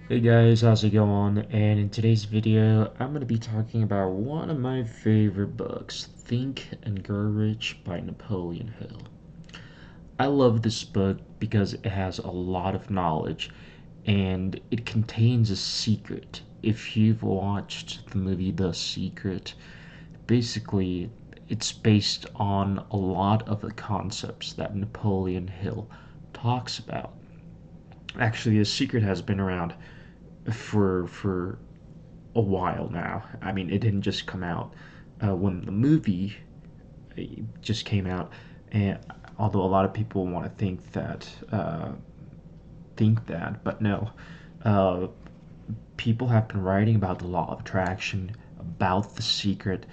Hey guys, how's it going? And in today's video, I'm going to be talking about one of my favorite books, Think and Grow Rich by Napoleon Hill. I love this book because it has a lot of knowledge and it contains a secret. If you've watched the movie The Secret, basically it's based on a lot of the concepts that Napoleon Hill talks about. Actually, The Secret has been around for a while now. I mean, it didn't just come out when the movie just came out, and although a lot of people want to think that, but no, uh, people have been writing about the law of attraction, about the secret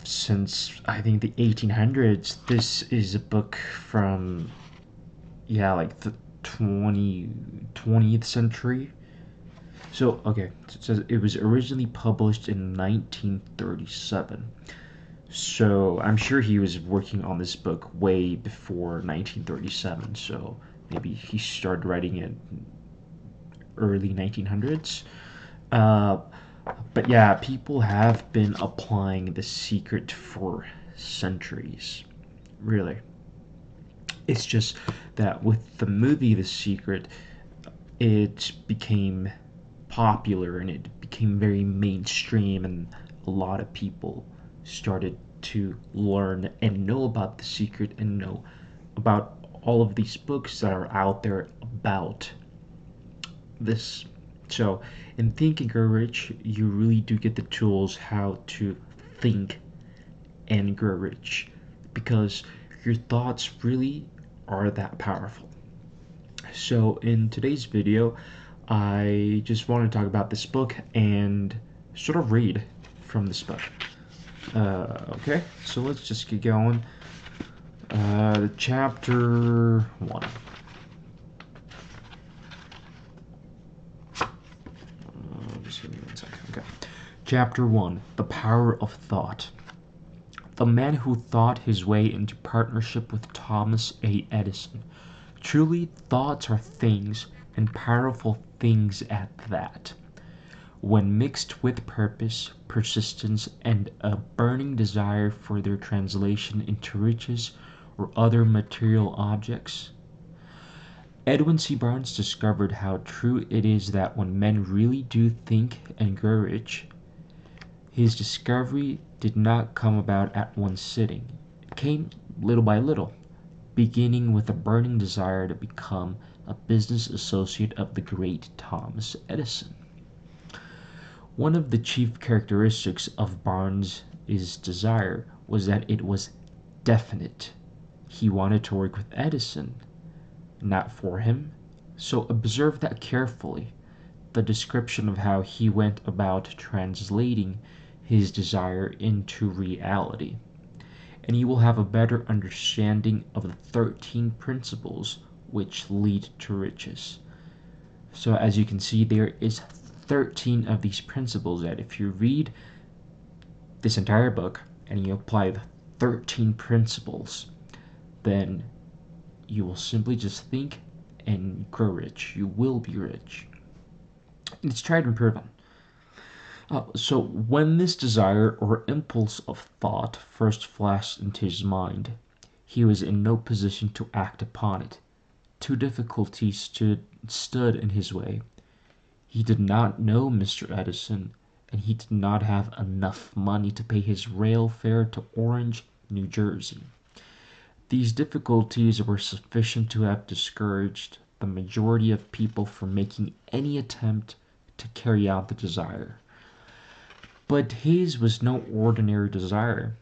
since I think the 1800s. This is a book from like the 20th century. So, okay, it says it was originally published in 1937. So, I'm sure he was working on this book way before 1937. So, maybe he started writing it early 1900s. Uh, but yeah, people have been applying the secret for centuries. Really. It's just that with the movie The Secret, it became popular and it became very mainstream, and a lot of people started to learn and know about the secret and know about all of these books that are out there about this. So in Think and Grow Rich, you really do get the tools how to think and grow rich, because your thoughts really are that powerful. So in today's video, I just want to talk about this book and sort of read from this book. Okay, so let's just get going. Chapter 1. Just give me 1 second. Okay. Chapter 1. The Power of Thought. The man who thought his way into partnership with Thomas A. Edison. Truly, thoughts are things, and powerful things at that. When mixed with purpose, persistence, and a burning desire for their translation into riches or other material objects. Edwin C. Barnes discovered how true it is that when men really do think and grow rich. His discovery did not come about at one sitting. It came little by little, beginning with a burning desire to become a business associate of the great Thomas Edison. One of the chief characteristics of Barnes' desire was that it was definite. He wanted to work with Edison, not for him. So observe that carefully, the description of how he went about translating his desire into reality, and you will have a better understanding of the 13 principles which lead to riches. So as you can see, there is 13 of these principles that if you read this entire book and you apply the 13 principles, then you will simply just think and grow rich. You will be rich. It's tried and proven. So when this desire or impulse of thought first flashed into his mind, he was in no position to act upon it. Two difficulties stood in his way. He did not know Mr. Edison, and he did not have enough money to pay his rail fare to Orange, New Jersey. These difficulties were sufficient to have discouraged the majority of people from making any attempt to carry out the desire. But his was no ordinary desire.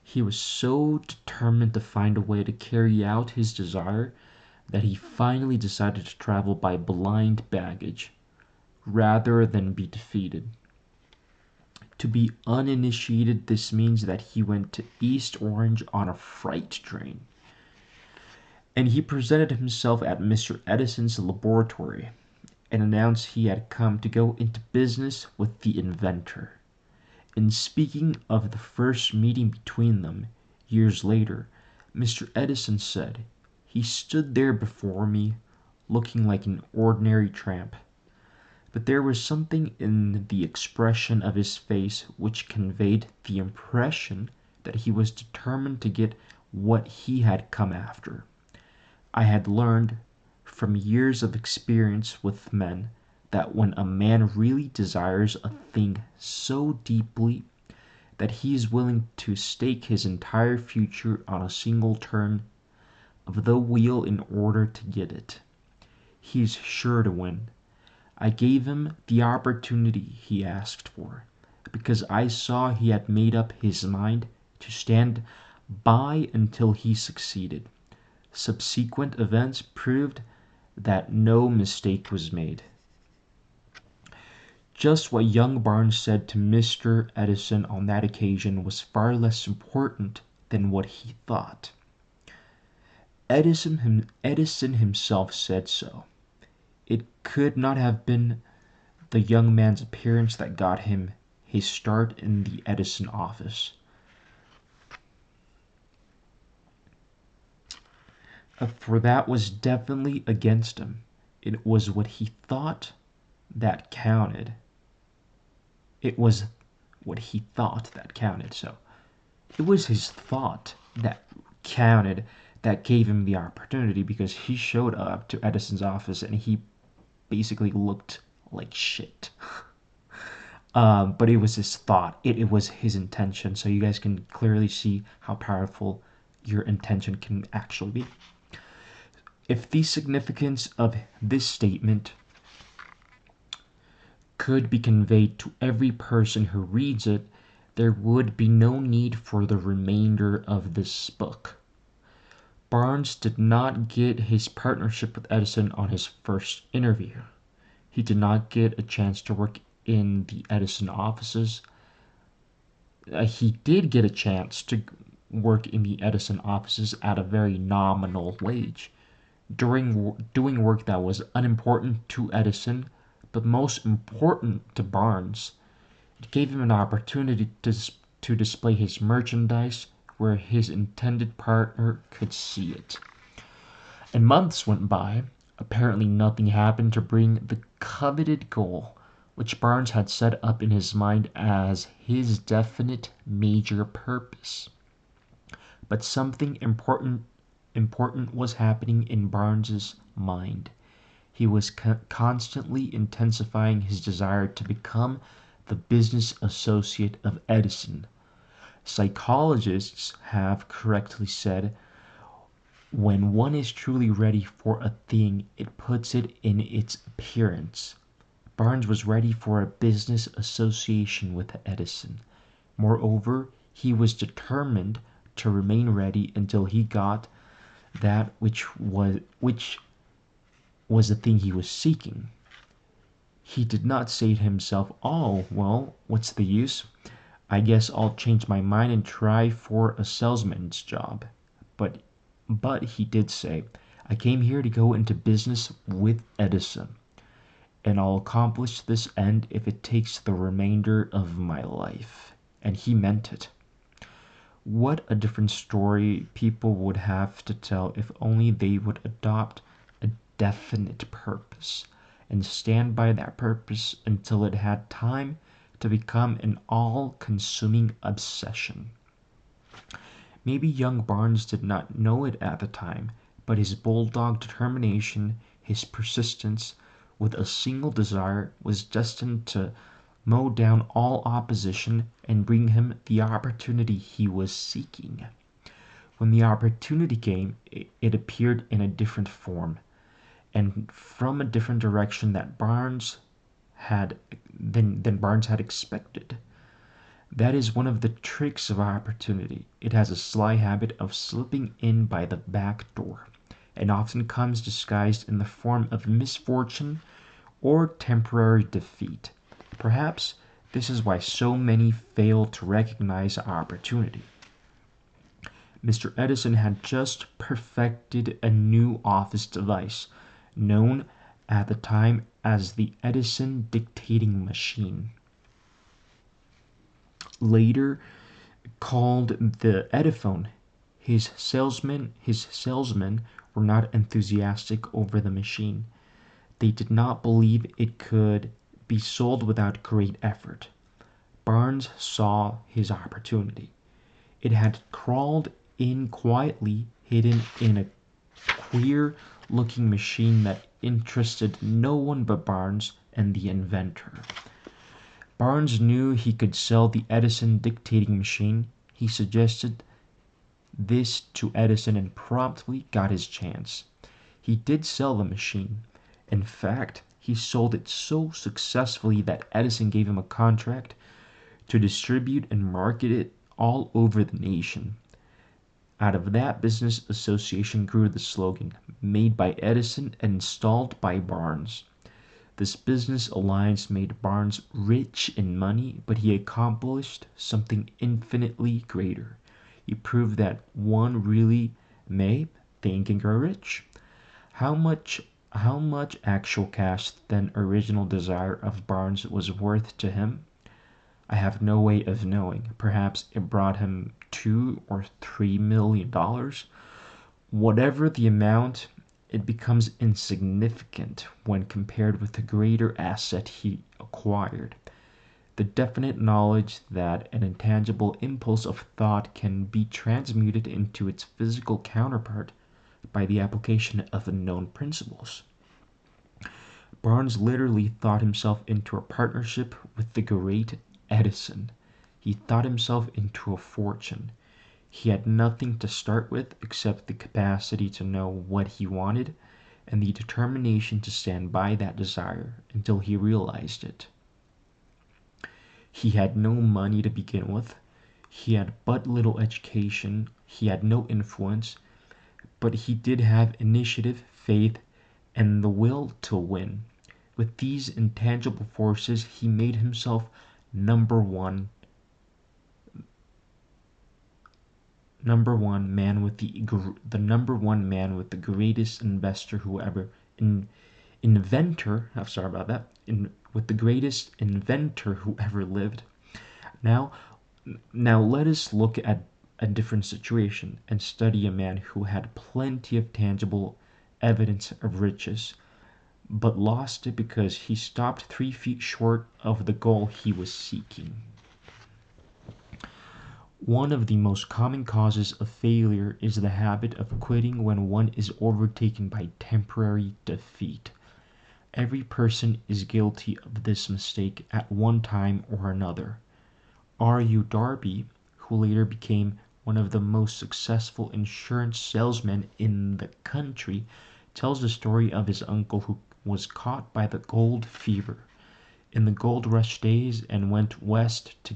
He was so determined to find a way to carry out his desire that he finally decided to travel by blind baggage rather than be defeated. To be uninitiated, this means that he went to East Orange on a freight train, and he presented himself at Mr. Edison's laboratory and announced he had come to go into business with the inventor. In speaking of the first meeting between them, years later, Mr. Edison said, "He stood there before me, looking like an ordinary tramp. But there was something in the expression of his face which conveyed the impression that he was determined to get what he had come after. I had learned from years of experience with men that when a man really desires a thing so deeply that he is willing to stake his entire future on a single turn of the wheel in order to get it, he is sure to win. I gave him the opportunity he asked for, because I saw he had made up his mind to stand by until he succeeded. Subsequent events proved that no mistake was made. Just what young Barnes said to Mr. Edison on that occasion was far less important than what he thought. Edison himself said so. It could not have been the young man's appearance that got him his start in the Edison office. For that was definitely against him. It was what he thought that counted. It was what he thought that counted. So it was his thought that counted that gave him the opportunity, because he showed up to Edison's office and he basically looked like shit. But it was his thought. It was his intention. So you guys can clearly see how powerful your intention can actually be. If the significance of this statement could be conveyed to every person who reads it, there would be no need for the remainder of this book. Barnes did not get his partnership with Edison on his first interview. He did not get a chance to work in the Edison offices. He did get a chance to work in the Edison offices at a very nominal wage, doing work that was unimportant to Edison, but most important to Barnes. It gave him an opportunity to display his merchandise where his intended partner could see it. And months went by. Apparently nothing happened to bring the coveted goal, which Barnes had set up in his mind as his definite major purpose. But something important was happening in Barnes's mind. He was constantly intensifying his desire to become the business associate of Edison. Psychologists have correctly said, when one is truly ready for a thing, it puts it in its appearance. Barnes was ready for a business association with Edison. Moreover, he was determined to remain ready until he got that which was the thing he was seeking. He did not say to himself, "Oh, well, what's the use? I guess I'll change my mind and try for a salesman's job." But he did say, "I came here to go into business with Edison, and I'll accomplish this end if it takes the remainder of my life." And he meant it. What a different story people would have to tell if only they would adopt a definite purpose and stand by that purpose until it had time to become an all-consuming obsession. Maybe young Barnes did not know it at the time, but his bulldog determination, his persistence with a single desire, was destined to mow down all opposition and bring him the opportunity he was seeking. When the opportunity came, it appeared in a different form, and from a different direction than Barnes had expected. That is one of the tricks of opportunity. It has a sly habit of slipping in by the back door, and often comes disguised in the form of misfortune or temporary defeat. Perhaps this is why so many fail to recognize opportunity. Mr. Edison had just perfected a new office device, known at the time as the Edison dictating machine, later called the Ediphone. His salesmen were not enthusiastic over the machine. They did not believe it could be sold without great effort. Barnes saw his opportunity. It had crawled in quietly, hidden in a queer-looking machine that interested no one but Barnes and the inventor. Barnes knew he could sell the Edison dictating machine. He suggested this to Edison and promptly got his chance. He did sell the machine. In fact, he sold it so successfully that Edison gave him a contract to distribute and market it all over the nation. Out of that business association grew the slogan, "Made by Edison and installed by Barnes." This business alliance made Barnes rich in money, but he accomplished something infinitely greater. He proved that one really may think and grow rich. How much actual cash then original desire of Barnes was worth to him? I have no way of knowing. Perhaps it brought him $2 or $3 million. Whatever the amount, it becomes insignificant when compared with the greater asset he acquired. The definite knowledge that an intangible impulse of thought can be transmuted into its physical counterpart by the application of known principles. Barnes literally thought himself into a partnership with the great Edison. He thought himself into a fortune. He had nothing to start with except the capacity to know what he wanted and the determination to stand by that desire until he realized it. He had no money to begin with. He had but little education. He had no influence, but he did have initiative, faith, and the will to win. With these intangible forces, he made himself number one man with the number one man with the greatest investor who ever inventor. I'm sorry about that. With the greatest inventor who ever lived. Now, let us look at a different situation and study a man who had plenty of tangible evidence of riches, but lost it because he stopped 3 feet short of the goal he was seeking. One of the most common causes of failure is the habit of quitting when one is overtaken by temporary defeat. Every person is guilty of this mistake at one time or another. R.U. Darby, who later became one of the most successful insurance salesmen in the country, tells the story of his uncle who was caught by the gold fever in the gold rush days and went west to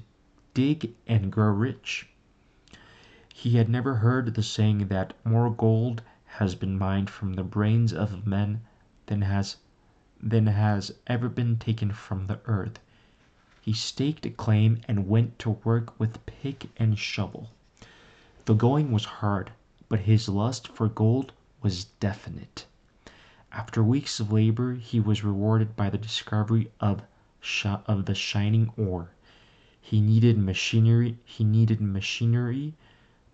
dig and grow rich. He had never heard the saying that more gold has been mined from the brains of men than has ever been taken from the earth. He staked a claim and went to work with pick and shovel. The going was hard, but his lust for gold was definite. After weeks of labor, he was rewarded by the discovery of the shining ore. He needed machinery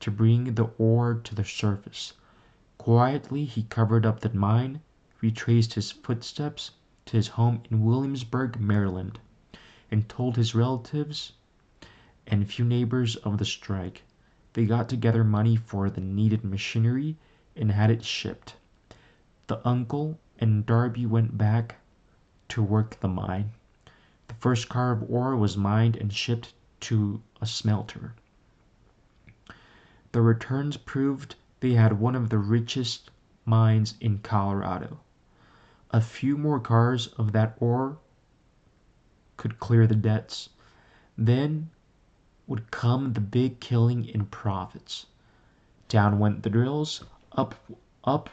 to bring the ore to the surface. Quietly, he covered up the mine, retraced his footsteps to his home in Williamsburg, Maryland, and told his relatives and few neighbors of the strike. They got together money for the needed machinery and had it shipped. The uncle and Darby went back to work the mine. The first car of ore was mined and shipped to a smelter. The returns proved they had one of the richest mines in Colorado. A few more cars of that ore could clear the debts. Then would come the big killing in profits. Down went the drills, up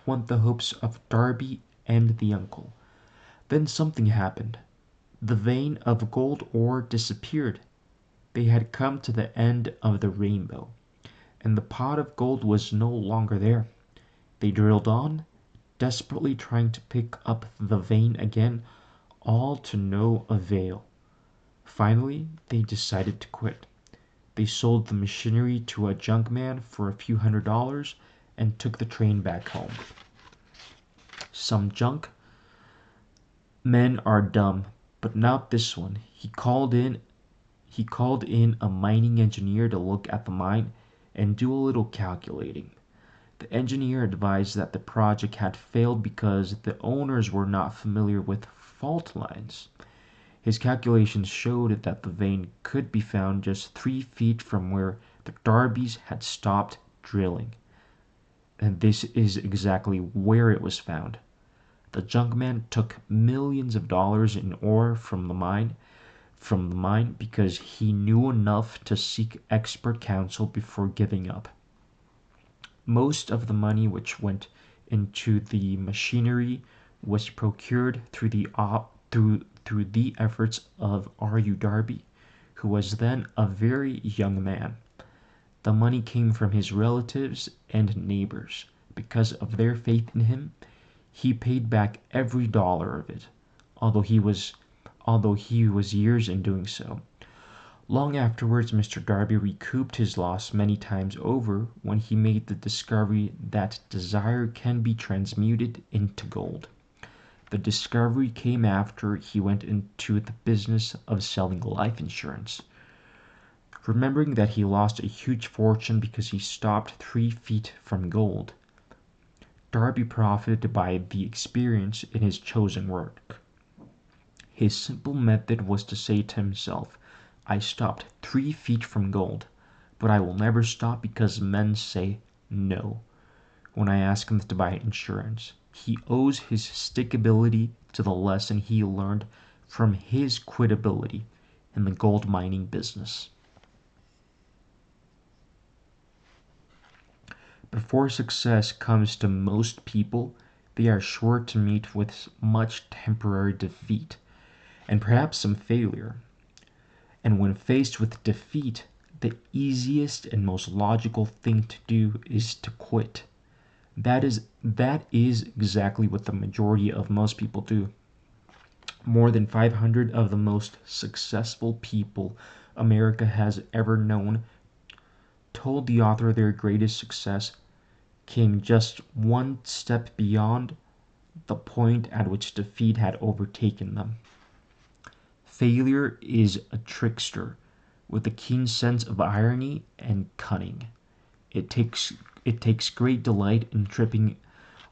went the hopes of Darby and the uncle. Then something happened. The vein of gold ore disappeared. They had come to the end of the rainbow, and the pot of gold was no longer there. They drilled on, desperately trying to pick up the vein again, all to no avail. Finally, they decided to quit. They sold the machinery to a junkman for a few $100s and took the train back home. Some junk men are dumb, But not this one. He called in a mining engineer to look at the mine and do a little calculating. The engineer advised that the project had failed because the owners were not familiar with fault lines. His calculations showed that the vein could be found just 3 feet from where the Darbys had stopped drilling. And this is exactly where it was found. The Junkman took millions of dollars in ore from the mine because he knew enough to seek expert counsel before giving up. Most of the money which went into the machinery was procured through the efforts of R.U. Darby, who was then a very young man. The money came from his relatives and neighbors. Because of their faith in him, he paid back every dollar of it, although he was years in doing so. Long afterwards Mr. Darby recouped his loss many times over when he made the discovery that desire can be transmuted into gold. The discovery came after he went into the business of selling life insurance. Remembering that he lost a huge fortune because he stopped 3 feet from gold, Darby profited by the experience in his chosen work. His simple method was to say to himself, I stopped 3 feet from gold, but I will never stop because men say no when I ask him to buy insurance. He owes his stickability to the lesson he learned from his quitability in the gold mining business. Before success comes to most people, they are sure to meet with much temporary defeat, and perhaps some failure. And when faced with defeat, the easiest and most logical thing to do is to quit. That is exactly what the majority of most people do. More than 500 of the most successful people America has ever known told the author their greatest success came just one step beyond the point at which defeat had overtaken them. Failure is a trickster with a keen sense of irony and cunning. It takes great delight in tripping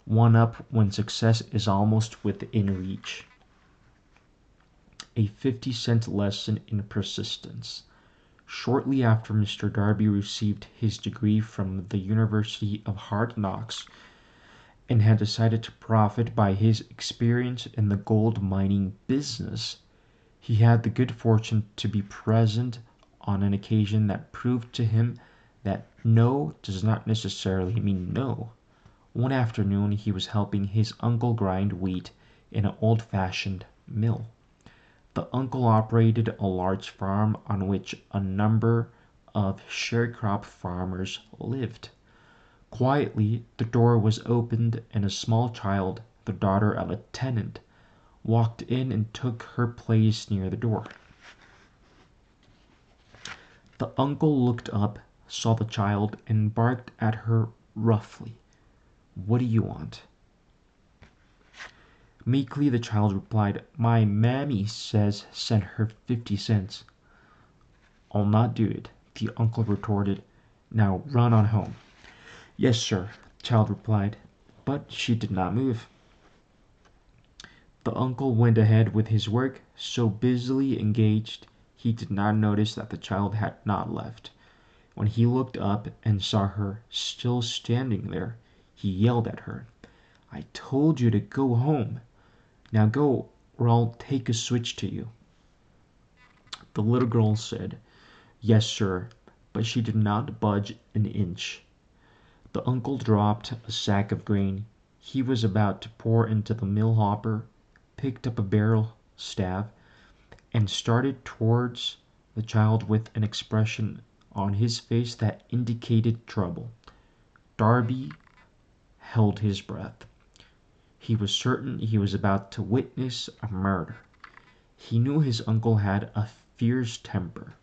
one up when success is almost within reach. A 50-cent lesson in persistence. Shortly after Mr. Darby received his degree from the University of Hard Knocks and had decided to profit by his experience in the gold mining business, he had the good fortune to be present on an occasion that proved to him that no does not necessarily mean no. One afternoon he was helping his uncle grind wheat in an old-fashioned mill. The uncle operated a large farm on which a number of sharecrop farmers lived. Quietly, the door was opened and a small child, the daughter of a tenant, walked in and took her place near the door. The uncle looked up, saw the child, and barked at her roughly. What do you want? Meekly the child replied, My mammy says send her 50 cents. I'll not do it, the uncle retorted. Now run on home. Yes, sir, the child replied, but she did not move. The uncle went ahead with his work, so busily engaged he did not notice that the child had not left. When he looked up and saw her still standing there, he yelled at her. I told you to go home. Now go, or I'll take a switch to you. The little girl said, Yes, sir, but she did not budge an inch. The uncle dropped a sack of grain he was about to pour into the mill hopper, picked up a barrel staff, and started towards the child with an expression on his face that indicated trouble. Darby held his breath. He was certain he was about to witness a murder. He knew his uncle had a fierce temper.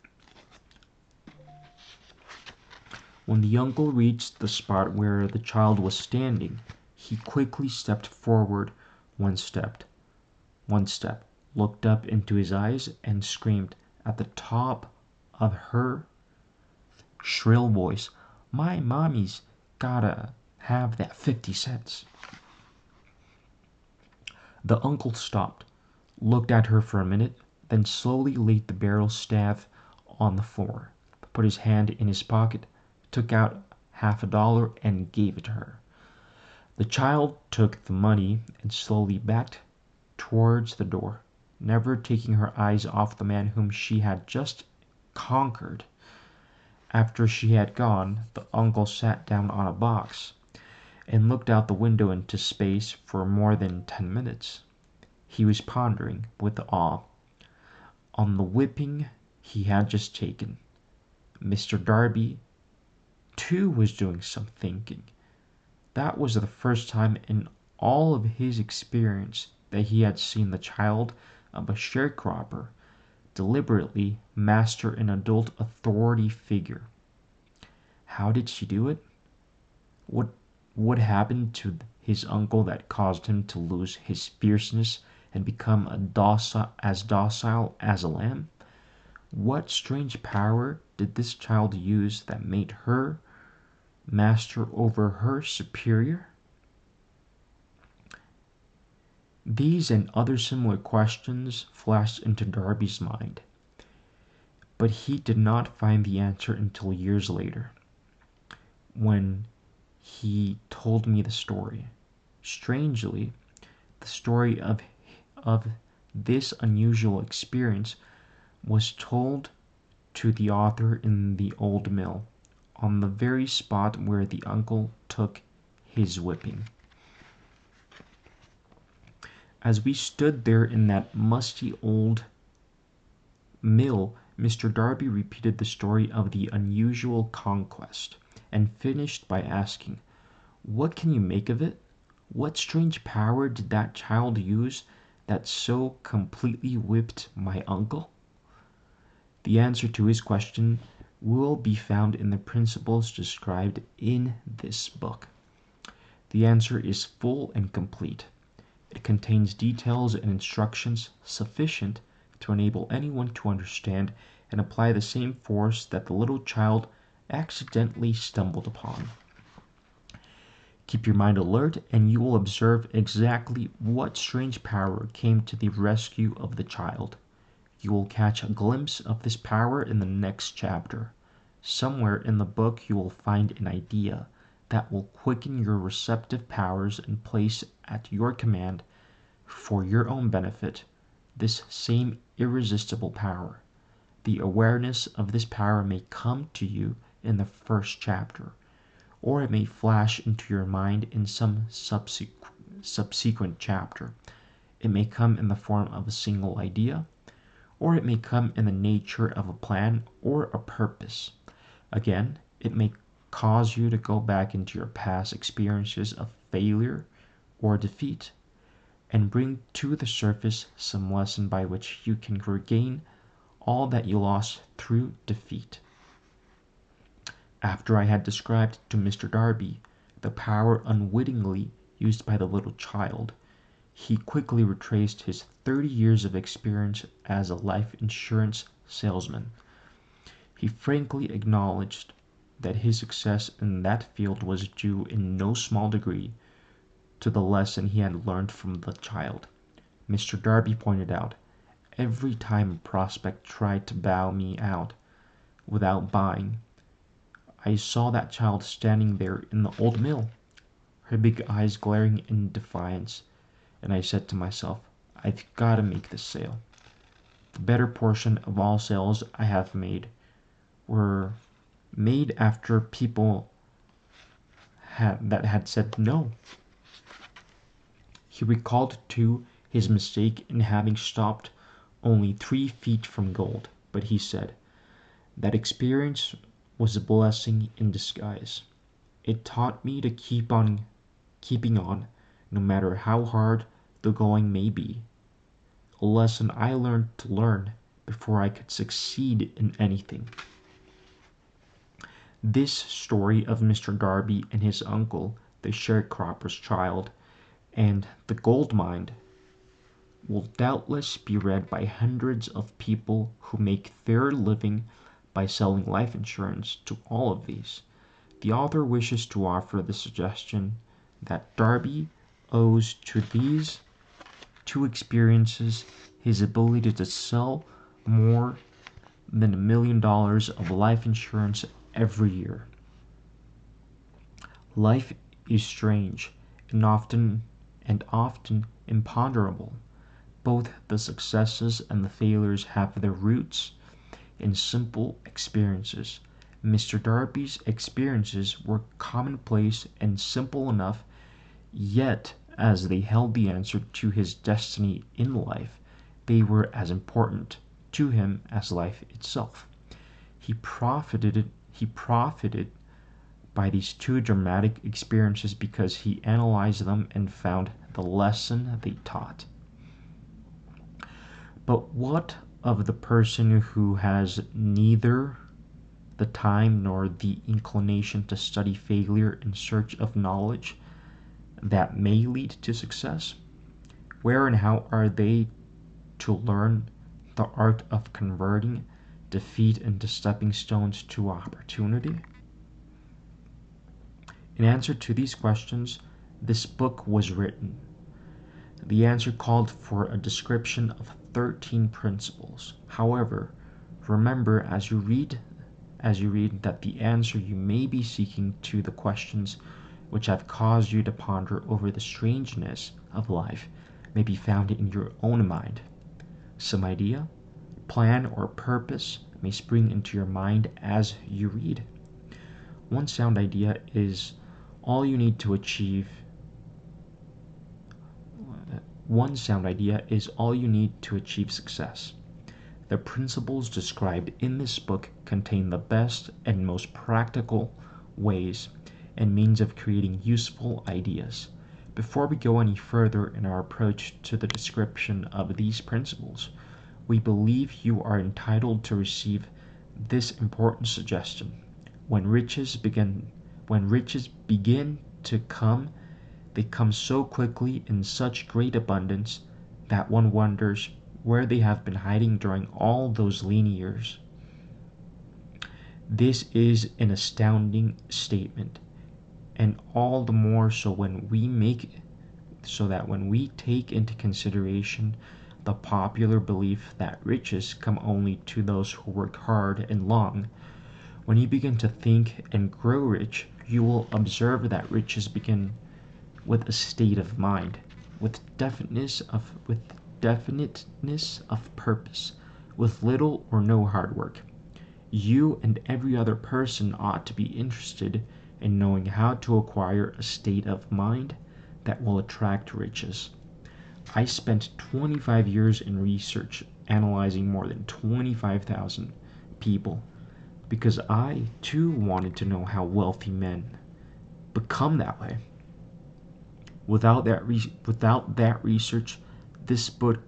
When the uncle reached the spot where the child was standing, he quickly stepped forward one step. looked up into his eyes, and screamed at the top of her shrill voice, "My mommy's gotta have that 50 cents." The uncle stopped, looked at her for a minute, then slowly laid the barrel staff on the floor, put his hand in his pocket, took out $50 and gave it to her. The child took the money and slowly backed towards the door, never taking her eyes off the man whom she had just conquered. After she had gone, the uncle sat down on a box and looked out the window into space for more than 10 minutes. He was pondering with awe on the whipping he had just taken. Mr. Darby, too, was doing some thinking. That was the first time in all of his experience that he had seen the child of a sharecropper deliberately master an adult authority figure. How did she do it? What happened to his uncle that caused him to lose his fierceness and become as docile as a lamb? What strange power did this child use that made her master over her superior? These and other similar questions flashed into Darby's mind, but he did not find the answer until years later, when he told me the story. Strangely, the story of this unusual experience was told to the author in the old mill, on the very spot where the uncle took his whipping. As we stood there in that musty old mill, Mr. Darby repeated the story of the unusual conquest, and finished by asking, "What can you make of it? What strange power did that child use that so completely whipped my uncle?" The answer to his question will be found in the principles described in this book. The answer is full and complete. It contains details and instructions sufficient to enable anyone to understand and apply the same force that the little child accidentally stumbled upon. Keep your mind alert, and you will observe exactly what strange power came to the rescue of the child. You will catch a glimpse of this power in the next chapter. Somewhere in the book you will find an idea that will quicken your receptive powers and place at your command, for your own benefit, this same irresistible power. The awareness of this power may come to you in the first chapter, or it may flash into your mind in some subsequent chapter. It may come in the form of a single idea, or it may come in the nature of a plan or a purpose. Again, it may cause you to go back into your past experiences of failure or defeat, and bring to the surface some lesson by which you can regain all that you lost through defeat. After I had described to Mr. Darby the power unwittingly used by the little child, he quickly retraced his 30 years of experience as a life insurance salesman. He frankly acknowledged that his success in that field was due in no small degree to the lesson he had learned from the child. Mr. Darby pointed out, every time a prospect tried to bow me out without buying, I saw that child standing there in the old mill, her big eyes glaring in defiance, and I said to myself, I've got to make this sale. The better portion of all sales I have made were made after people had said no. He recalled, too, his mistake in having stopped only 3 feet from gold, but he said, that experience was a blessing in disguise. It taught me to keeping on, no matter how hard the going may be. A lesson I learned to learn before I could succeed in anything. This story of Mr. Darby and his uncle, the sharecropper's child, and the gold mine will doubtless be read by hundreds of people who make their living by selling life insurance to all of these. The author wishes to offer the suggestion that Darby owes to these two experiences his ability to sell more than $1 million of life insurance every year. Life is strange and often imponderable. Both the successes and the failures have their roots in simple experiences. Mr. Darby's experiences were commonplace and simple enough, yet as they held the answer to his destiny in life, they were as important to him as life itself. He profited by these two dramatic experiences because he analyzed them and found the lesson they taught. But what of the person who has neither the time nor the inclination to study failure in search of knowledge that may lead to success? Where and how are they to learn the art of converting defeat into stepping stones to opportunity? In answer to these questions, this book was written. The answer called for a description of 13 principles. However, remember as you read that the answer you may be seeking to the questions which have caused you to ponder over the strangeness of life may be found in your own mind. Some idea, plan, or purpose may spring into your mind as you read. One sound idea is all you need to achieve success. The principles described in this book contain the best and most practical ways and means of creating useful ideas. Before we go any further in our approach to the description of these principles, we believe you are entitled to receive this important suggestion. When riches begin to come, they come so quickly in such great abundance that one wonders where they have been hiding during all those lean years. This is an astounding statement, and all the more so when we take into consideration the popular belief that riches come only to those who work hard and long. When you begin to think and grow rich, you will observe that riches begin with a state of mind, with definiteness of purpose, with little or no hard work. You and every other person ought to be interested in knowing how to acquire a state of mind that will attract riches. I spent 25 years in research analyzing more than 25,000 people because I too wanted to know how wealthy men become that way. Without that research, this book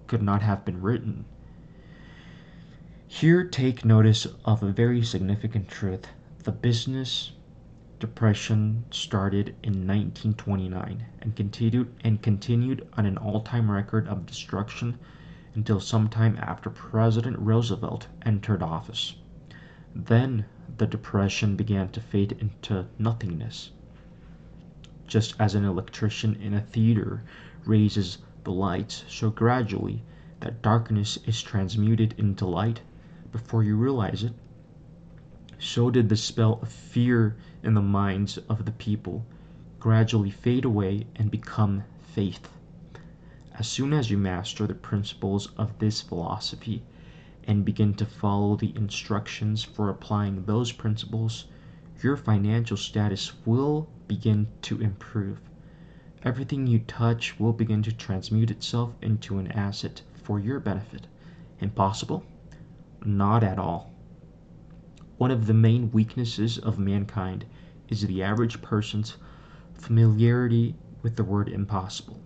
could not have been written. Here take notice of a very significant truth. The business depression started in 1929 and continued on an all-time record of destruction until sometime after President Roosevelt entered office. Then the depression began to fade into nothingness. Just as an electrician in a theater raises the lights, so gradually that darkness is transmuted into light before you realize it. So did the spell of fear in the minds of the people gradually fade away and become faith. As soon as you master the principles of this philosophy and begin to follow the instructions for applying those principles, your financial status will begin to improve. Everything you touch will begin to transmute itself into an asset for your benefit. Impossible? Not at all. One of the main weaknesses of mankind is the average person's familiarity with the word impossible.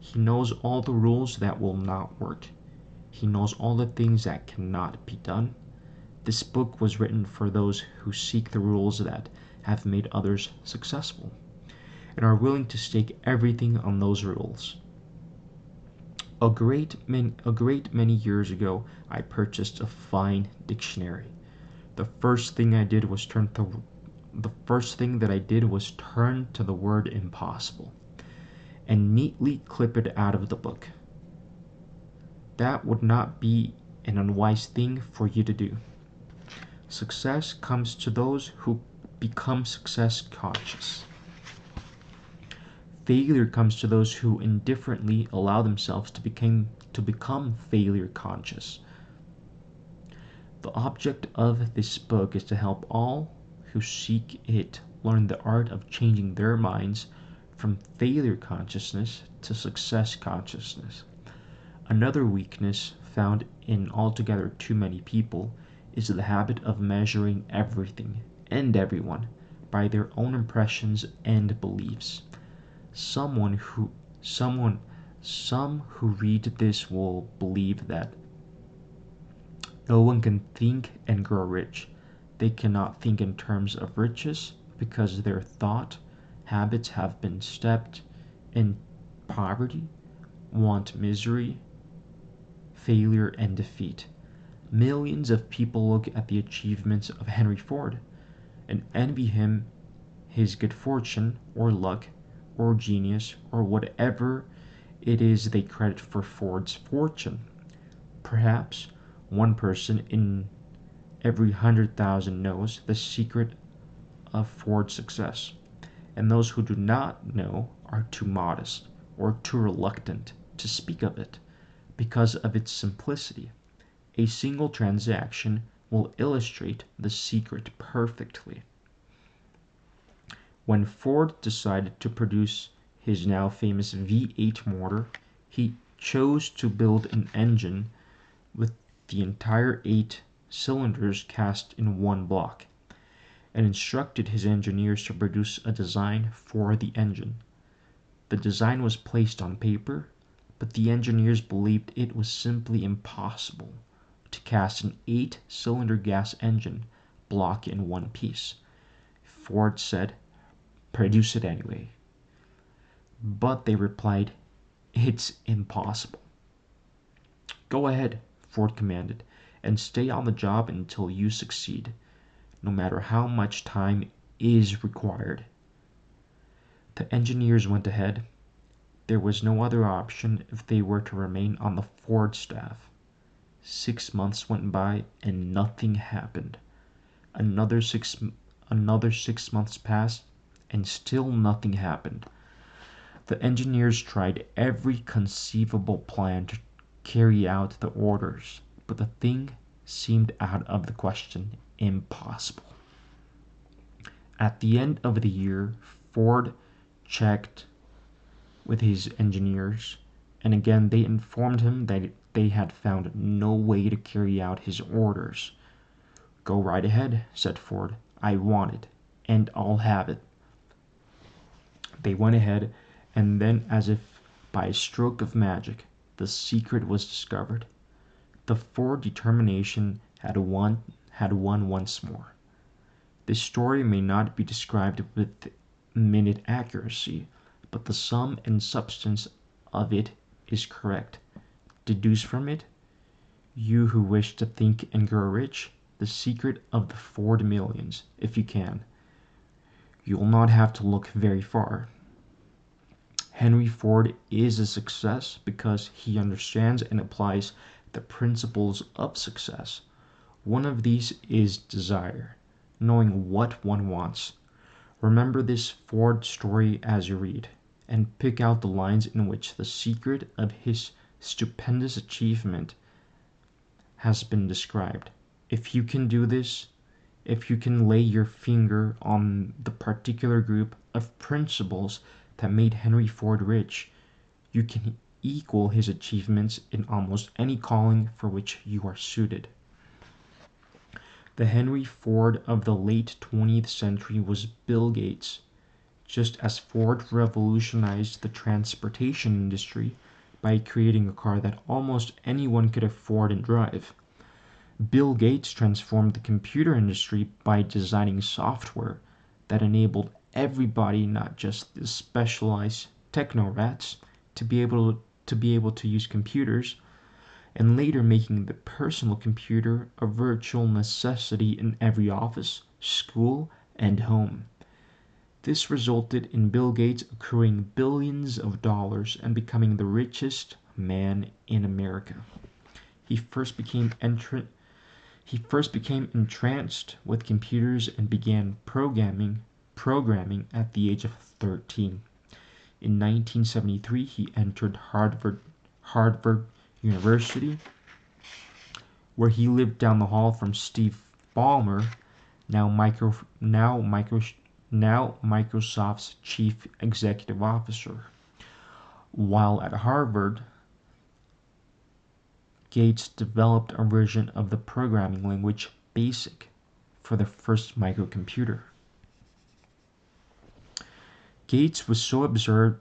He knows all the rules that will not work. He knows all the things that cannot be done. This book was written for those who seek the rules that have made others successful. and are willing to stake everything on those rules. A great many years ago, I purchased a fine dictionary. The first thing that I did was turn to the word impossible and neatly clip it out of the book. That would not be an unwise thing for you to do. Success comes to those who become success conscious. Failure comes to those who indifferently allow themselves to become failure conscious. The object of this book is to help all who seek it learn the art of changing their minds from failure consciousness to success consciousness. Another weakness found in altogether too many people is the habit of measuring everything and everyone by their own impressions and beliefs. Some who read this will believe that no one can think and grow rich. They cannot think in terms of riches because their thought habits have been steeped in poverty, want, misery, failure, and defeat. Millions of people look at the achievements of Henry Ford and envy him his good fortune or luck or genius or whatever it is they credit for Ford's fortune. Perhaps one person in every 100,000 knows the secret of Ford's success, and those who do not know are too modest or too reluctant to speak of it because of its simplicity. A single transaction will illustrate the secret perfectly. When Ford decided to produce his now famous V8 motor, he chose to build an engine with the entire 8 cylinders cast in one block, and instructed his engineers to produce a design for the engine. The design was placed on paper, but the engineers believed it was simply impossible to cast an 8-cylinder gas engine block in one piece. Ford said, "Produce it anyway." But they replied, "It's impossible." "Go ahead," Ford commanded, "and stay on the job until you succeed, no matter how much time is required." The engineers went ahead. There was no other option if they were to remain on the Ford staff. 6 months went by and nothing happened. Another 6 months passed and still nothing happened. The engineers tried every conceivable plan to carry out the orders, but the thing seemed out of the question, impossible. At the end of the year, Ford checked with his engineers, and again they informed him that they had found no way to carry out his orders. "Go right ahead," said Ford. "I want it, and I'll have it." They went ahead, and then, as if by a stroke of magic, the secret was discovered. The Ford determination had won once more. This story may not be described with minute accuracy, but the sum and substance of it is correct. Deduce from it, you who wish to think and grow rich, the secret of the Ford millions, if you can. You will not have to look very far. Henry Ford is a success because he understands and applies the principles of success. One of these is desire, knowing what one wants. Remember this Ford story as you read, and pick out the lines in which the secret of his stupendous achievement has been described. If you can do this, if you can lay your finger on the particular group of principles that made Henry Ford rich, you can equal his achievements in almost any calling for which you are suited. The Henry Ford of the late 20th century was Bill Gates. Just as Ford revolutionized the transportation industry by creating a car that almost anyone could afford and drive, Bill Gates transformed the computer industry by designing software that enabled everybody, not just the specialized techno rats, to be able to use computers, and later making the personal computer a virtual necessity in every office, school, and home. This resulted in Bill Gates accruing billions of dollars and becoming the richest man in America. He first became entranced with computers and began programming at the age of 13. In 1973, he entered Harvard University, where he lived down the hall from Steve Ballmer, now Microsoft's chief executive officer. While at Harvard, Gates developed a version of the programming language BASIC for the first microcomputer. Gates was so absorbed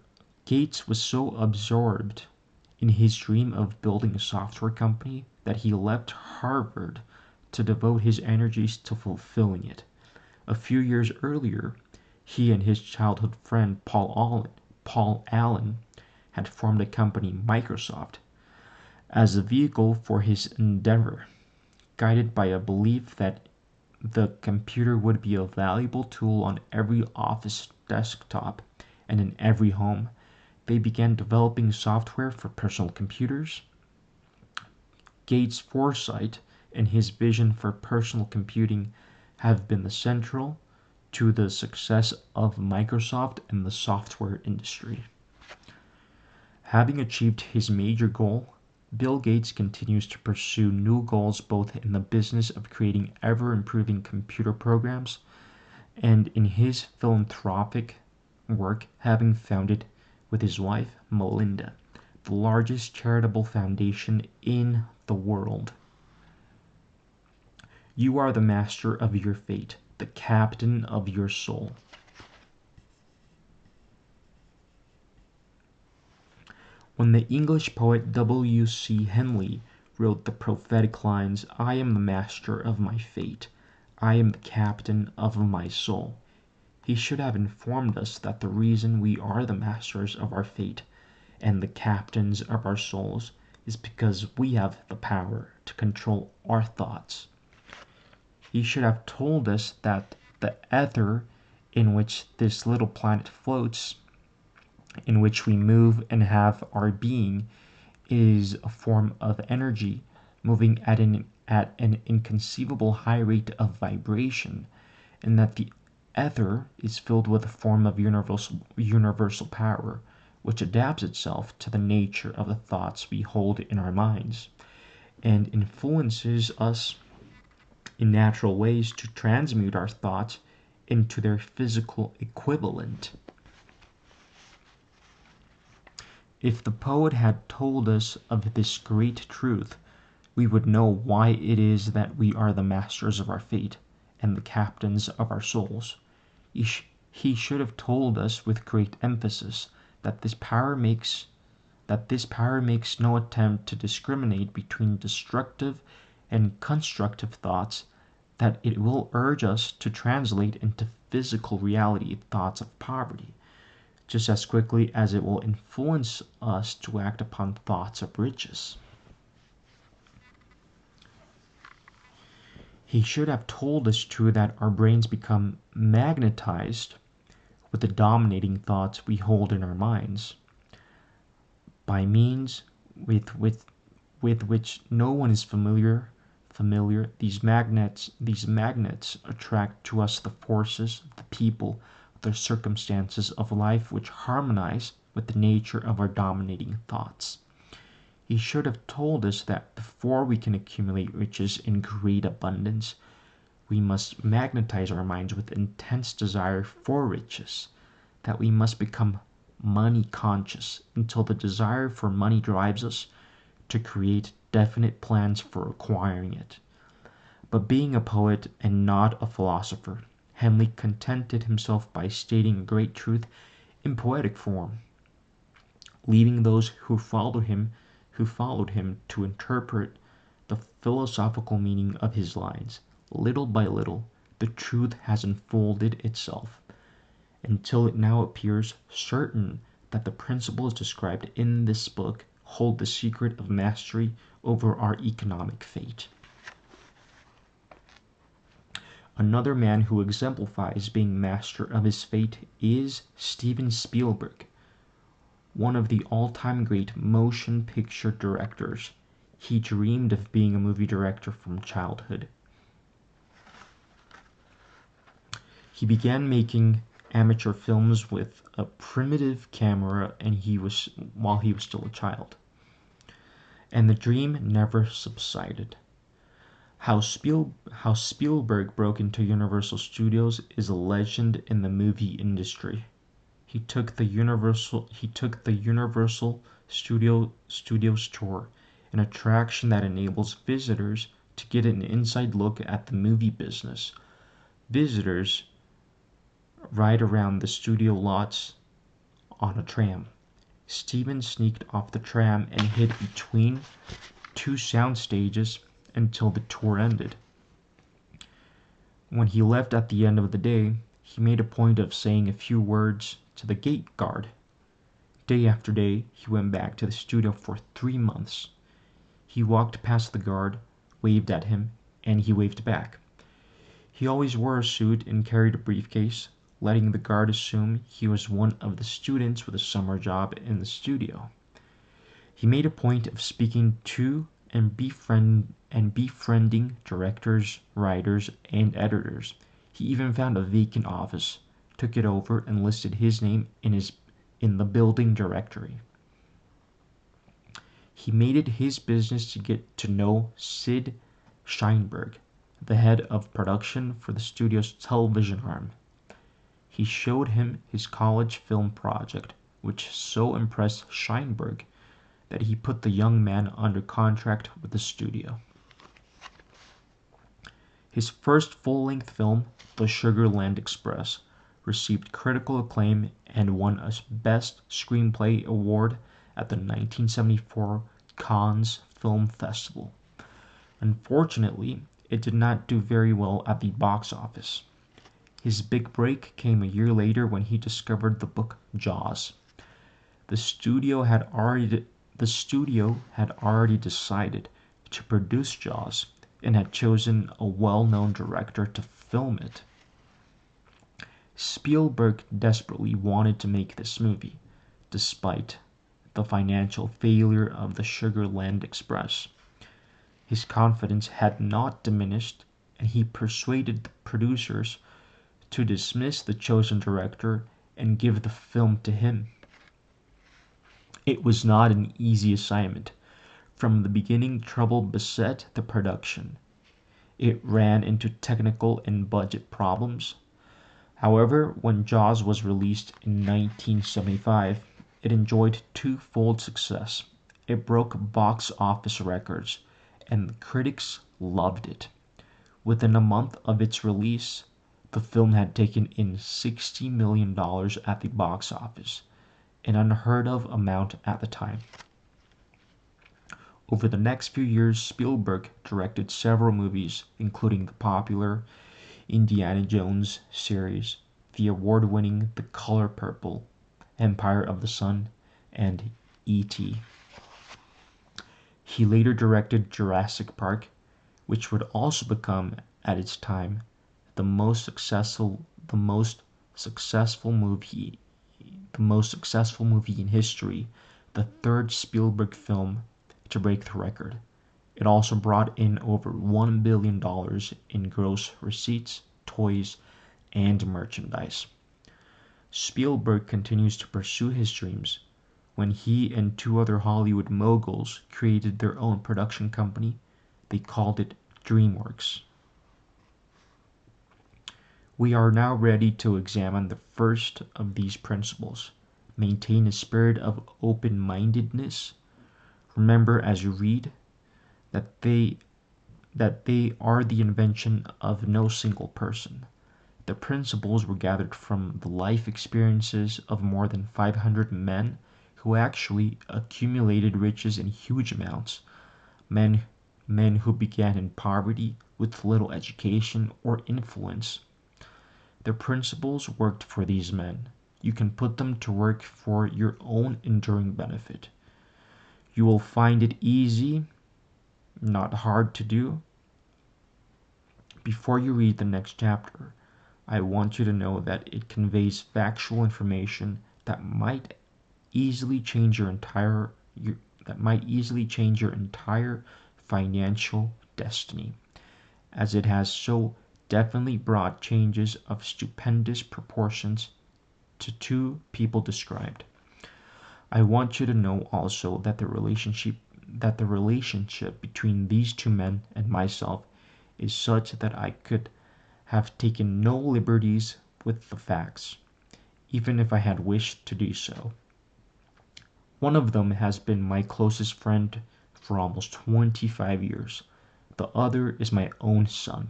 in his dream of building a software company that he left Harvard to devote his energies to fulfilling it. A few years earlier, he and his childhood friend Paul Allen had formed a company, Microsoft, as a vehicle for his endeavor, guided by a belief that the computer would be a valuable tool on every office desktop and in every home. They began developing software for personal computers. Gates' foresight and his vision for personal computing have been central to the success of Microsoft and the software industry. Having achieved his major goal, Bill Gates continues to pursue new goals both in the business of creating ever-improving computer programs and in his philanthropic work, having founded, with his wife Melinda, the largest charitable foundation in the world. You are the master of your fate, the captain of your soul. When the English poet WC Henley wrote the prophetic lines, "I am the master of my fate, I am the captain of my soul," he should have informed us that the reason we are the masters of our fate and the captains of our souls is because we have the power to control our thoughts. He should have told us that the ether in which this little planet floats, in which we move and have our being, is a form of energy moving at an inconceivable high rate of vibration, and that the ether is filled with a form of universal power, which adapts itself to the nature of the thoughts we hold in our minds, and influences us in natural ways to transmute our thoughts into their physical equivalent. If the poet had told us of this great truth, we would know why it is that we are the masters of our fate and the captains of our souls. He should have told us with great emphasis that this power makes no attempt to discriminate between destructive and constructive thoughts, that it will urge us to translate into physical reality thoughts of poverty, just as quickly as it will influence us to act upon thoughts of riches. He should have told us too that our brains become magnetized with the dominating thoughts we hold in our minds, by means with which no one is familiar. These magnets attract to us the forces, the people, the circumstances of life which harmonize with the nature of our dominating thoughts. He should have told us that before we can accumulate riches in great abundance, we must magnetize our minds with intense desire for riches, that we must become money conscious until the desire for money drives us to create definite plans for acquiring it. But being a poet and not a philosopher, Henley contented himself by stating a great truth in poetic form, leaving those who followed him to interpret the philosophical meaning of his lines. Little by little, the truth has unfolded itself, until it now appears certain that the principles described in this book hold the secret of mastery over our economic fate. Another man who exemplifies being master of his fate is Steven Spielberg, one of the all-time great motion picture directors. He dreamed of being a movie director from childhood. He began making amateur films with a primitive camera while he was still a child. And the dream never subsided. How Spielberg broke into Universal Studios is a legend in the movie industry. He took the Universal Studios tour, an attraction that enables visitors to get an inside look at the movie business. Visitors ride around the studio lots on a tram. Steven sneaked off the tram and hid between two sound stages until the tour ended. When he left at the end of the day, he made a point of saying a few words to the gate guard. Day after day, he went back to the studio for 3 months. He walked past the guard, waved at him, and he waved back. He always wore a suit and carried a briefcase, letting the guard assume he was one of the students with a summer job in the studio. He made a point of speaking to and befriending directors, writers, and editors. He even found a vacant office, took it over, and listed his name in the building directory. He made it his business to get to know Sid Sheinberg, the head of production for the studio's television arm. He showed him his college film project, which so impressed Sheinberg that he put the young man under contract with the studio. His first full-length film, The Sugar Land Express, received critical acclaim and won a Best Screenplay award at the 1974 Cannes Film Festival. Unfortunately, it did not do very well at the box office. His big break came a year later when he discovered the book Jaws. The studio had already decided to produce Jaws and had chosen a well-known director to film it. Spielberg desperately wanted to make this movie, despite the financial failure of the Sugar Land Express. His confidence had not diminished, and he persuaded the producers to dismiss the chosen director and give the film to him. It was not an easy assignment. From the beginning, trouble beset the production. It ran into technical and budget problems. However, when Jaws was released in 1975, it enjoyed twofold success. It broke box office records, and the critics loved it. Within a month of its release, the film had taken in $60 million at the box office, an unheard of amount at the time. Over the next few years, Spielberg directed several movies, including the popular Indiana Jones series, the award-winning The Color Purple, Empire of the Sun, and E.T. He later directed Jurassic Park, which would also become, at its time, the most successful movie in history, the third Spielberg film to break the record. It also brought in over $1 billion in gross receipts, toys, and merchandise. Spielberg continues to pursue his dreams. When he and two other Hollywood moguls created their own production company, they called it DreamWorks. We are now ready to examine the first of these principles. Maintain a spirit of open-mindedness. Remember as you read that they are the invention of no single person. The principles were gathered from the life experiences of more than 500 men who actually accumulated riches in huge amounts. Men who began in poverty with little education or influence. The principles worked for these men. You can put them to work for your own enduring benefit. You will find it easy, not hard to do. Before you read the next chapter, I want you to know that it conveys factual information that might easily change your entire financial destiny, as it has so definitely brought changes of stupendous proportions to two people described. I want you to know also that the relationship between these two men and myself is such that I could have taken no liberties with the facts, even if I had wished to do so. One of them has been my closest friend for almost 25 years. The other is my own son.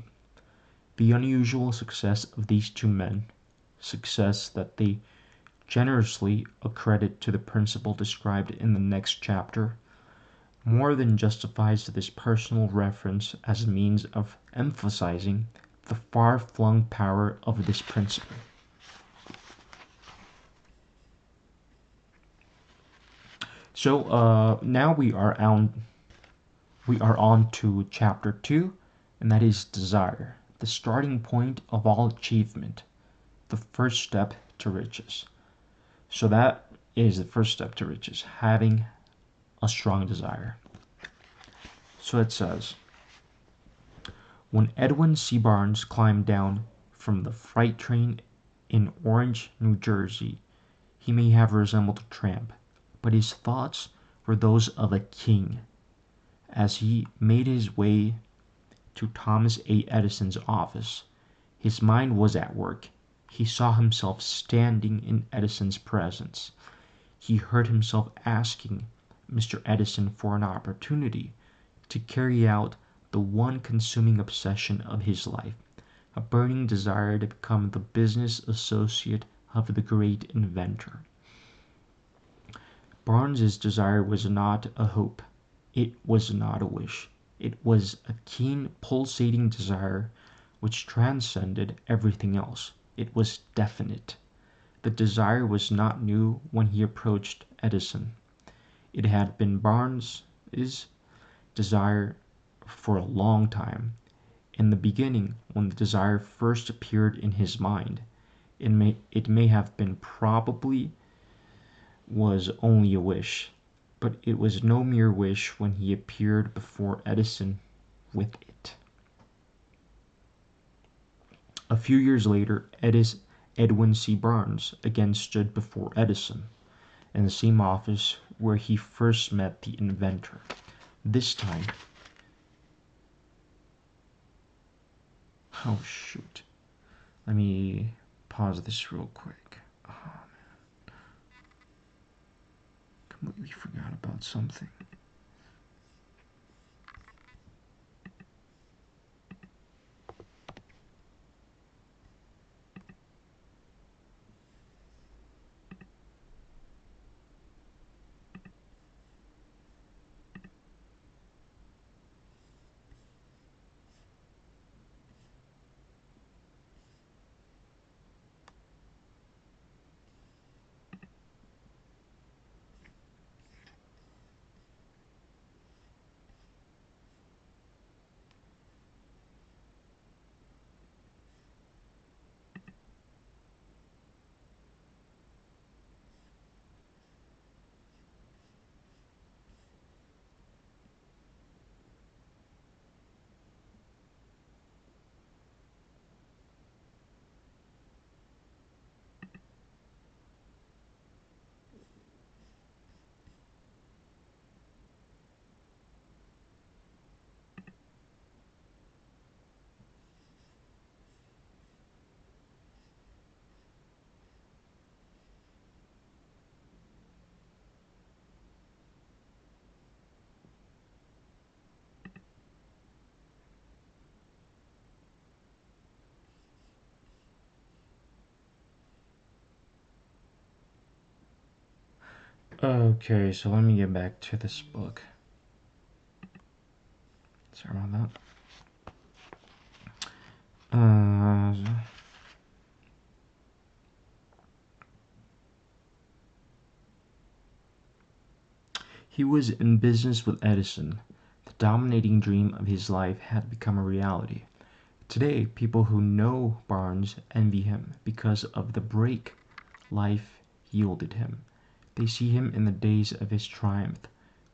The unusual success of these two men, success that they generously accredit to the principle described in the next chapter, more than justifies this personal reference as a means of emphasizing the far-flung power of this principle. So now we are on to chapter 2, and that is desire, the starting point of all achievement, the first step to riches. So that is the first step to riches, having a strong desire. So it says, when Edwin C. Barnes climbed down from the freight train in Orange, New Jersey, he may have resembled a tramp, but his thoughts were those of a king. As he made his way to Thomas A. Edison's office, his mind was at work. He saw himself standing in Edison's presence. He heard himself asking Mr. Edison for an opportunity to carry out the one consuming obsession of his life, a burning desire to become the business associate of the great inventor. Barnes's desire was not a hope. It was not a wish. It was a keen, pulsating desire which transcended everything else. It was definite. The desire was not new when he approached Edison. It had been Barnes's desire for a long time. In the beginning, when the desire first appeared in his mind, it may have been probably was only a wish, but it was no mere wish when he appeared before Edison with it. A few years later, Edwin C. Barnes again stood before Edison, in the same office where he first met the inventor. This time, oh shoot, let me pause this real quick. Oh man, completely forgot about something. Okay, so let me get back to this book. Sorry about that. He was in business with Edison. The dominating dream of his life had become a reality. Today, people who know Barnes envy him because of the break life yielded him. They see him in the days of his triumph,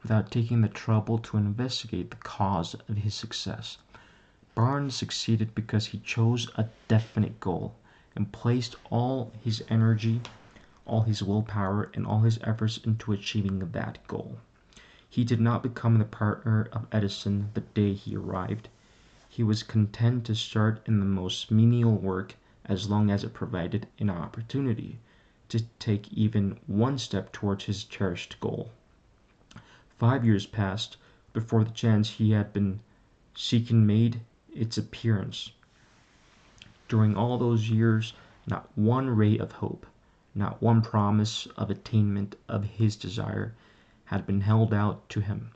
without taking the trouble to investigate the cause of his success. Barnes succeeded because he chose a definite goal and placed all his energy, all his willpower, and all his efforts into achieving that goal. He did not become the partner of Edison the day he arrived. He was content to start in the most menial work as long as it provided an opportunity to take even one step towards his cherished goal. 5 years passed before the chance he had been seeking made its appearance. During all those years, not one ray of hope, not one promise of attainment of his desire had been held out to him.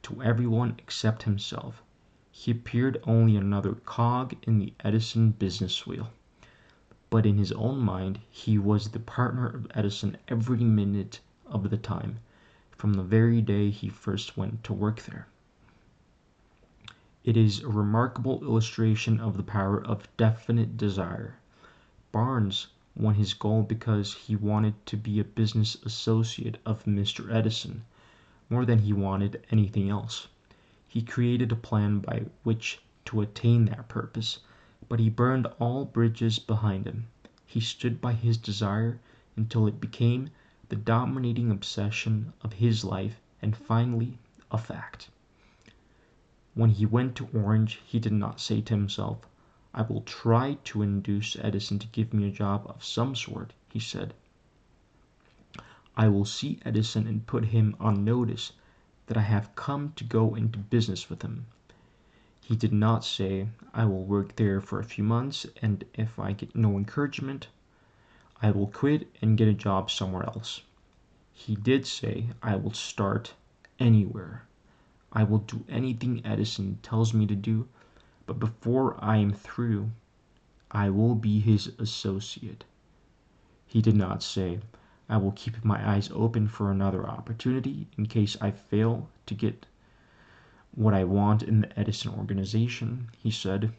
To everyone except himself, he appeared only another cog in the Edison business wheel. But in his own mind, he was the partner of Edison every minute of the time, from the very day he first went to work there. It is a remarkable illustration of the power of definite desire. Barnes won his goal because he wanted to be a business associate of Mr. Edison more than he wanted anything else. He created a plan by which to attain that purpose, but he burned all bridges behind him. He stood by his desire until it became the dominating obsession of his life and finally a fact. When he went to Orange, he did not say to himself, "I will try to induce Edison to give me a job of some sort," he said. "I will see Edison and put him on notice that I have come to go into business with him." He did not say, "I will work there for a few months, and if I get no encouragement, I will quit and get a job somewhere else." He did say, "I will start anywhere. I will do anything Edison tells me to do, but before I am through, I will be his associate." He did not say, "I will keep my eyes open for another opportunity in case I fail to get what I want in the Edison organization." He said,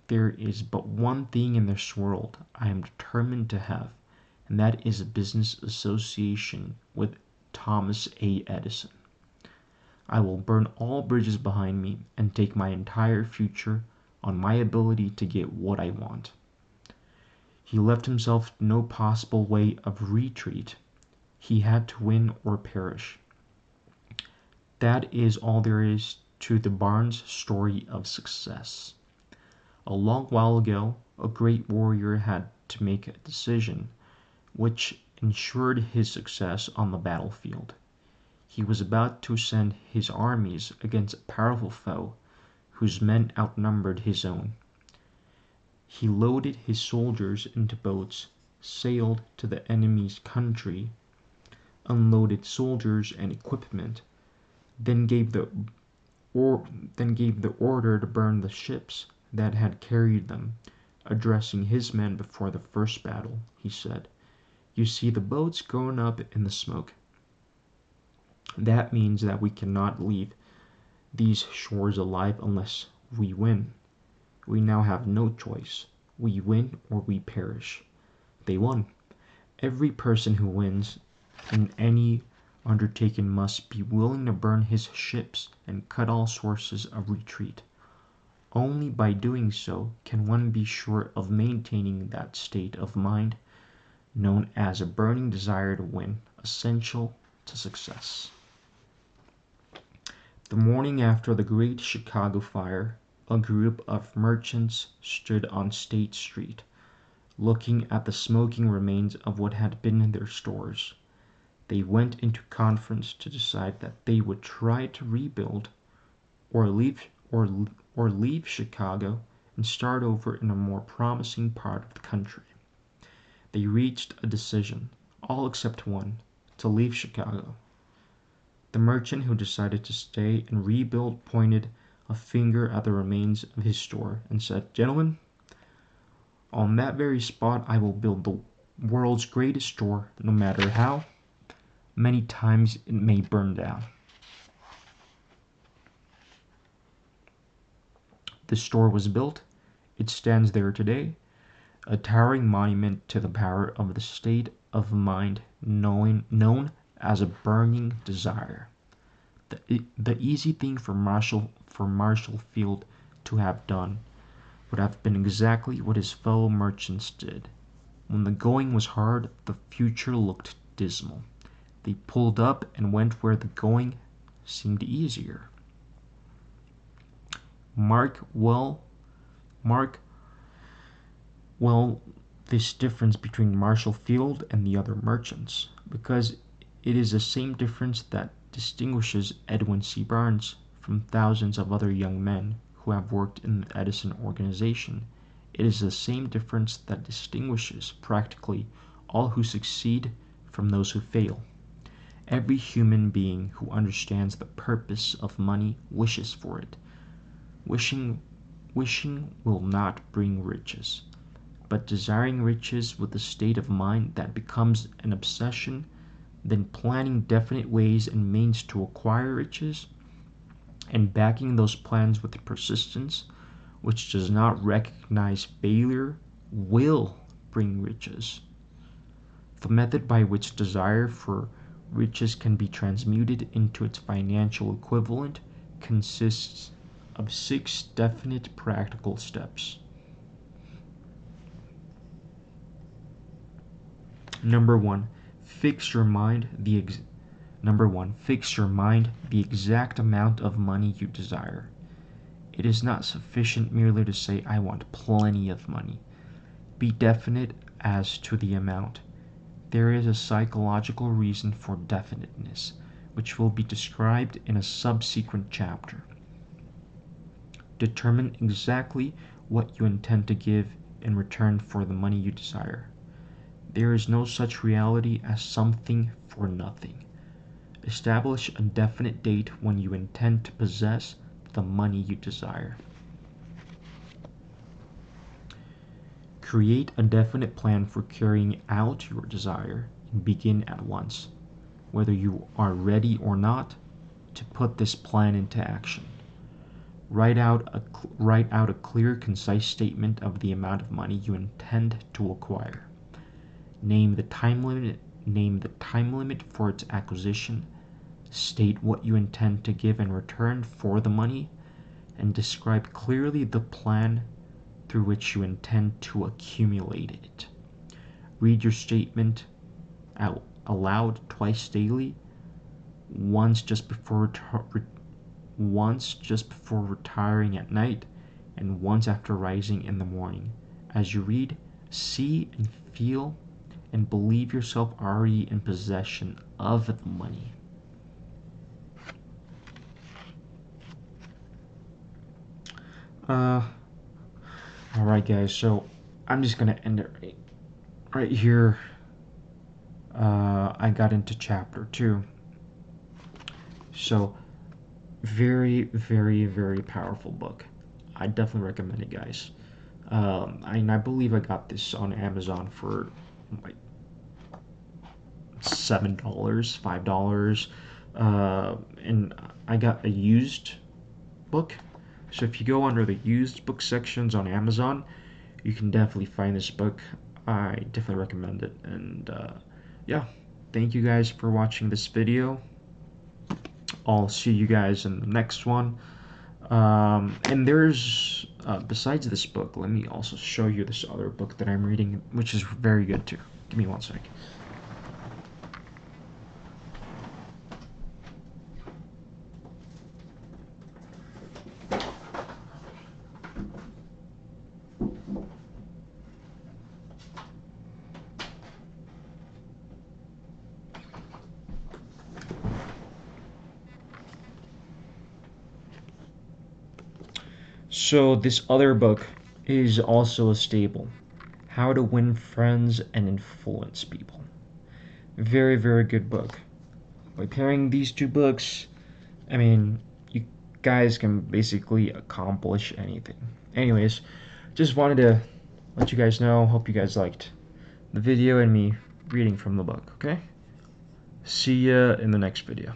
"There is but one thing in this world I am determined to have, and that is a business association with Thomas A. Edison. I will burn all bridges behind me and take my entire future on my ability to get what I want." He left himself no possible way of retreat. He had to win or perish. That is all there is to the Barnes story of success. A long while ago, a great warrior had to make a decision which ensured his success on the battlefield. He was about to send his armies against a powerful foe whose men outnumbered his own. He loaded his soldiers into boats, sailed to the enemy's country, unloaded soldiers and equipment, then gave the order to burn the ships that had carried them. Addressing his men before the first battle, he said, "You see the boats going up in the smoke. That means that we cannot leave these shores alive unless we win. We now have no choice. We win or we perish." They won. Every person who wins in any undertaking must be willing to burn his ships and cut all sources of retreat. Only by doing so can one be sure of maintaining that state of mind known as a burning desire to win, essential to success. The morning after the great Chicago fire, a group of merchants stood on State Street, looking at the smoking remains of what had been their stores. They went into conference to decide that they would try to rebuild or leave Chicago and start over in a more promising part of the country. They reached a decision, all except one, to leave Chicago. The merchant who decided to stay and rebuild pointed a finger at the remains of his store and said, "Gentlemen, on that very spot I will build the world's greatest store, no matter how Many times it may burn down. The store was built. It stands there today, a towering monument to the power of the state of mind known as a burning desire. The easy thing for Marshall Field to have done would have been exactly what his fellow merchants did. When the going was hard, the future looked dismal. They pulled up and went where the going seemed easier. Mark well this difference between Marshall Field and the other merchants, because it is the same difference that distinguishes Edwin C. Barnes from thousands of other young men who have worked in the Edison organization. It is the same difference that distinguishes practically all who succeed from those who fail. Every human being who understands the purpose of money wishes for it. Wishing will not bring riches, but desiring riches with a state of mind that becomes an obsession, then planning definite ways and means to acquire riches, and backing those plans with persistence, which does not recognize failure, will bring riches. The method by which desire for riches can be transmuted into its financial equivalent consists of 6 definite practical steps. Number 1, fix your mind the exact amount of money you desire. It is not sufficient merely to say, I want plenty of money. Be definite as to the amount. There is a psychological reason for definiteness, which will be described in a subsequent chapter. Determine exactly what you intend to give in return for the money you desire. There is no such reality as something for nothing. Establish a definite date when you intend to possess the money you desire. Create a definite plan for carrying out your desire and begin at once, whether you are ready or not, to put this plan into action. Write out a clear, concise statement of the amount of money you intend to acquire. Name the time limit for its acquisition. State what you intend to give in return for the money, and describe clearly the plan through which you intend to accumulate it. Read your statement out aloud twice daily, once just before retiring at night, and once after rising in the morning. As you read, see and feel and believe yourself already in possession of the money. Alright guys, so I'm just gonna end it right here. I got into chapter 2. So very, very, very powerful book. I definitely recommend it, guys. I believe I got this on Amazon for like $7, $5, and I got a used book. So if you go under the used book sections on Amazon, you can definitely find this book. I definitely recommend it. And yeah, thank you guys for watching this video. I'll see you guys in the next one. And there's, besides this book, let me also show you this other book that I'm reading, which is very good too. Give me one sec. So this other book is also a staple. How to Win Friends and Influence People. Very, very good book. By pairing these two books, I mean, you guys can basically accomplish anything. Anyways, just wanted to let you guys know. Hope you guys liked the video and me reading from the book, okay? See ya in the next video.